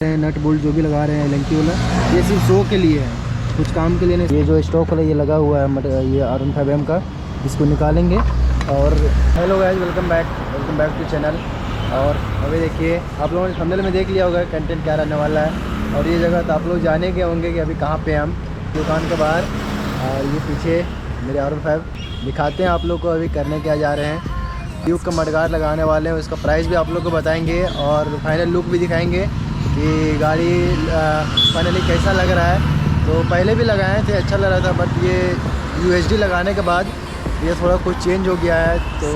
Nut bolt जो भी लगा रहे हैं एलएनटी वाला, ये सिर्फ शो के लिए है, कुछ काम के लिए नहीं। ये जो स्टॉक वाला ये लगा हुआ है ये R15M का, इसको निकालेंगे। और hello guys, welcome back to channel. और अभी देखिए, आप लोगों ने थंबनेल में देख लिया होगा कंटेंट क्या रहने वाला है। और ये जगह तो आप लोग जाने के होंगे कि अभी कहाँ पे हम दुकान के बाहर, और ये पीछे मेरे R15 दिखाते हैं आप लोग को अभी करने क्या जा रहे हैं। ट्यूब का मडगार्ड लगाने वाले हैं, उसका प्राइस भी आप लोग को बताएंगे और फाइनल लुक भी दिखाएंगे कि गाड़ी फाइनली कैसा लग रहा है। तो पहले भी लगाए थे, अच्छा लग रहा था, बट ये UHD लगाने के बाद ये थोड़ा कुछ चेंज हो गया है। तो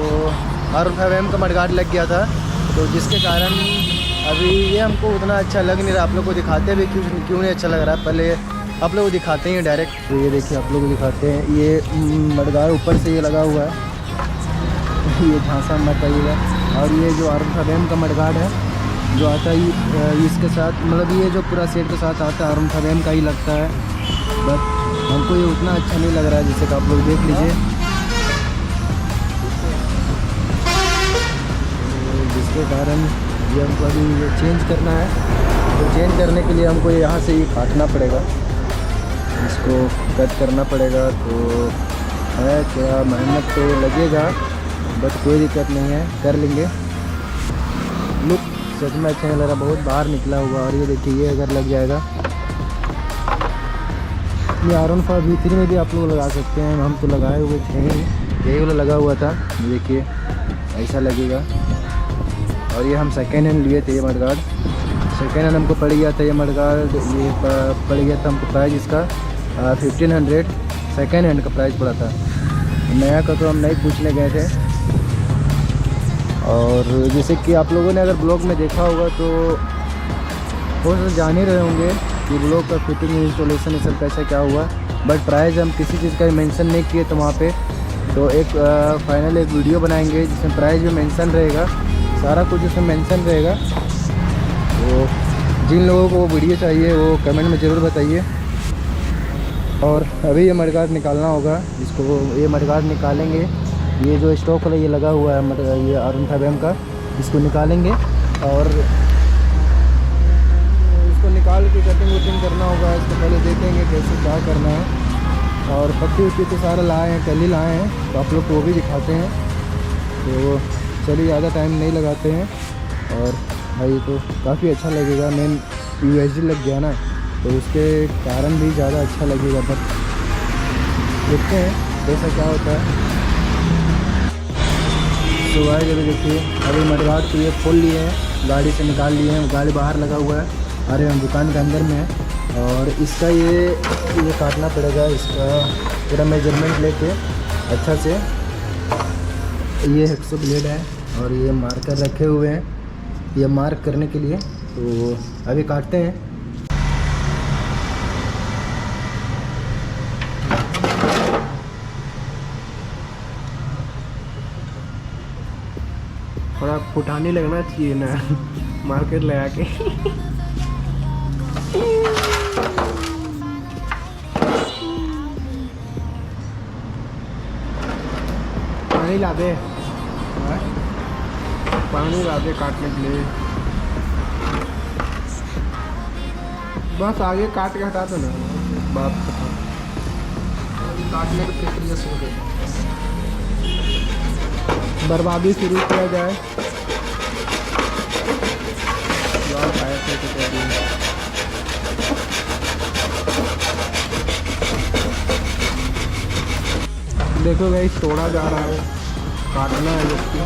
R15M का मडगार्ड लग गया था, तो जिसके कारण अभी ये हमको उतना अच्छा लग नहीं रहा। आप लोग को दिखाते भी क्यों नहीं अच्छा लग रहा है, पहले आप लोग को दिखाते हैं डायरेक्ट। तो ये देखिए, आप लोग को दिखाते हैं, ये मडगार्ड ऊपर से ये लगा हुआ है, ये झांसा मत आइएगा। और ये जो R15M का मडगार्ड है जो आता है इसके साथ, मतलब ये जो पूरा सेट के साथ आता है R15M का ही लगता है, बट हमको ये उतना अच्छा नहीं लग रहा है, जैसे कि आप लोग देख लीजिए। जिसके कारण ये हमको अभी ये चेंज करना है, तो चेंज करने के लिए हमको यहाँ से ये काटना पड़ेगा, इसको कट करना पड़ेगा। तो है थोड़ा मेहनत तो लगेगा, बट कोई दिक्कत नहीं है, कर लेंगे। लुक सच में अच्छा नहीं लग रहा, बहुत बाहर निकला हुआ। और ये देखिए, ये अगर लग जाएगा, ये R15 V3 में भी आप लोग लगा सकते हैं, हम तो लगाए हुए थे, यही वाला लगा हुआ था। देखिए ऐसा लगेगा। और ये हम सेकेंड हैंड लिए थे, ये मडगार्ड सेकेंड हैंड हमको पड़ गया था। ये मडगार्ड ये पड़ गया था हमको, प्राइस इसका 1500 सेकेंड हैंड का प्राइस पड़ा था। नया का तो हम नहीं पूछने गए थे। और जैसे कि आप लोगों ने अगर ब्लॉग में देखा होगा तो वो सब जान ही रहे होंगे कि ब्लॉग का फिटिंग इंस्टॉलेशन ये सब कैसे क्या हुआ, बट प्राइस हम किसी चीज़ का मेंशन नहीं किए। तो वहाँ पे तो एक फाइनल एक वीडियो बनाएंगे जिसमें प्राइस भी मेंशन रहेगा, सारा कुछ उसमें मेंशन रहेगा। तो जिन लोगों को वो वीडियो चाहिए वो कमेंट में ज़रूर बताइए। और अभी ये मडगार्ड निकालना होगा, इसको ये मडगार्ड निकालेंगे। ये जो स्टॉक वाला ये लगा हुआ है ये R15M का, इसको निकालेंगे और इसको निकाल के कटिंग वटिंग करना होगा। इसको पहले देखेंगे कैसे क्या करना है। और पट्टी उट्टी तो सारा लाए हैं, कल ही लाए हैं, तो आप लोग को वो भी दिखाते हैं। तो चलिए, ज़्यादा टाइम नहीं लगाते हैं। और भाई तो काफ़ी अच्छा लगेगा, मेन UHD लग गया ना, तो उसके कारण भी ज़्यादा अच्छा लगेगा। बट देखते हैं कैसा क्या होता है। तो भाई अभी देखिए, अभी मडगार्ड तो ये खोल लिए हैं, गाड़ी से निकाल लिए हैं, गाड़ी बाहर लगा हुआ है, अरे हम दुकान के अंदर में है। और इसका ये काटना पड़ेगा, इसका पूरा मेजरमेंट लेके अच्छा से। ये 100 ब्लेड है और ये मार्कर रखे हुए हैं, ये मार्क करने के लिए। तो अभी काटते हैं। थोड़ा फुटानी लगना चाहिए ना मार्केट लगा के। पानी ला दे, पानी ला दे काटने के लिए। बस आगे काट के हटा दो ना, बात खत्म। काटने की प्रक्रिया शुरू कर, बर्बादी शुरू किया जाए। देखो गाइस, तोड़ा जा रहा है, काटना है इसकी।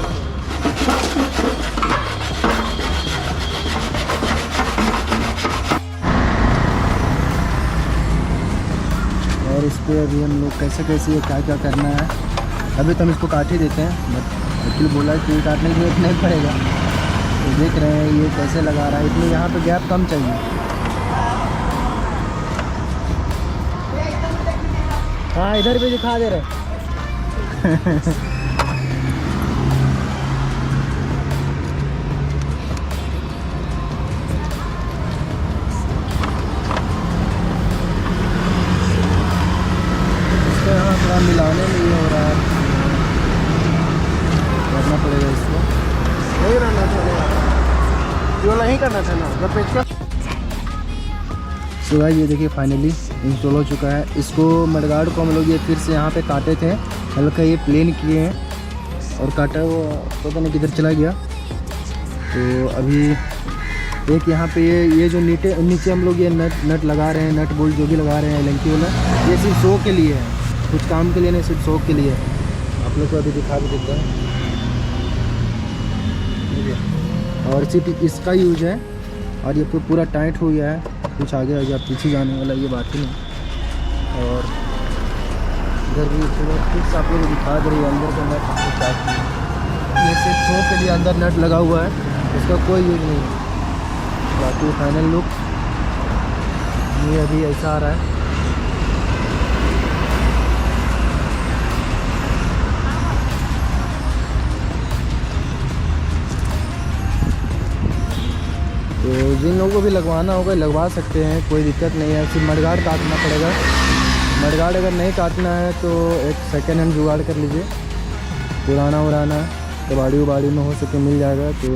और इस पर अभी हम लोग कैसे ये क्या करना है, अभी तो हम इसको काट ही देते हैं। बट एक्चुअली बोला कि ये काटने की जरूरत नहीं पड़ेगा। तो देख रहे हैं ये कैसे लगा रहा है, इसलिए यहाँ पे गैप कम चाहिए। हाँ, इधर भी दिखा दे रहे इसको यहाँ थोड़ा मिलाने में ये हो रहा है, करना पड़ेगा इसको। नहीं रहना था, जो नहीं करना था ना, जब पेचकस सो गाइस ये देखिए फाइनली इंस्टॉल हो चुका है। इसको मडगार्ड को हम लोग ये फिर से यहाँ पे काटे थे, हल्का ये प्लेन किए हैं और काटा वो पता नहीं किधर चला गया। तो अभी एक यहाँ पे ये जो नीचे हम लोग ये नट लगा रहे हैं, नट बोल्ट जो भी लगा रहे हैं एलएनटी वाला, ये सिर्फ शो के लिए है, कुछ काम के लिए नहीं, सिर्फ शो के लिए है। आप लोग को अभी दिखा भी देता है और सिर्फ इसका यूज है। और ये पूरा टाइट हो गया है, कुछ आगे आप पीछे जाने वाला ये बात ही नहीं। और इधर भी फिक्स आप लोग को दिखा दे रही है, अंदर का नट ये सिर्फ शो के लिए अंदर नट लगा हुआ है, इसका कोई यूज नहीं है। बाकी फाइनल लुक ये अभी ऐसा आ रहा है। तो जिन लोगों को भी लगवाना होगा लगवा सकते हैं, कोई दिक्कत नहीं है। सिर्फ मडगार्ड काटना पड़ेगा। मडगार्ड अगर नहीं काटना है तो एक सेकेंड हैंड जुगाड़ कर लीजिए, पुराना कबाड़ी उबाड़ी में हो सके मिल जाएगा तो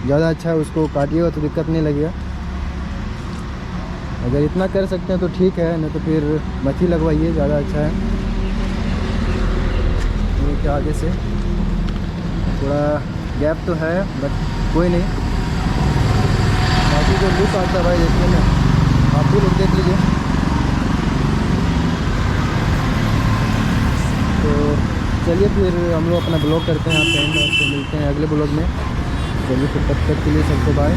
ज़्यादा अच्छा है, उसको काटिएगा तो दिक्कत नहीं लगेगा। अगर इतना कर सकते हैं तो ठीक है, नहीं तो फिर मच्छी लगवाइए, ज़्यादा अच्छा है। ये क्या आगे से थोड़ा गैप तो है बट कोई नहीं। बाकी जो लुक आता है भाई देखने में, आप भी लोग देख लीजिए। तो चलिए फिर हम लोग अपना ब्लॉग करते हैं यहाँ पे, और फिर मिलते हैं अगले ब्लॉग में। चलिए फिर तब तक के लिए सबको बाय।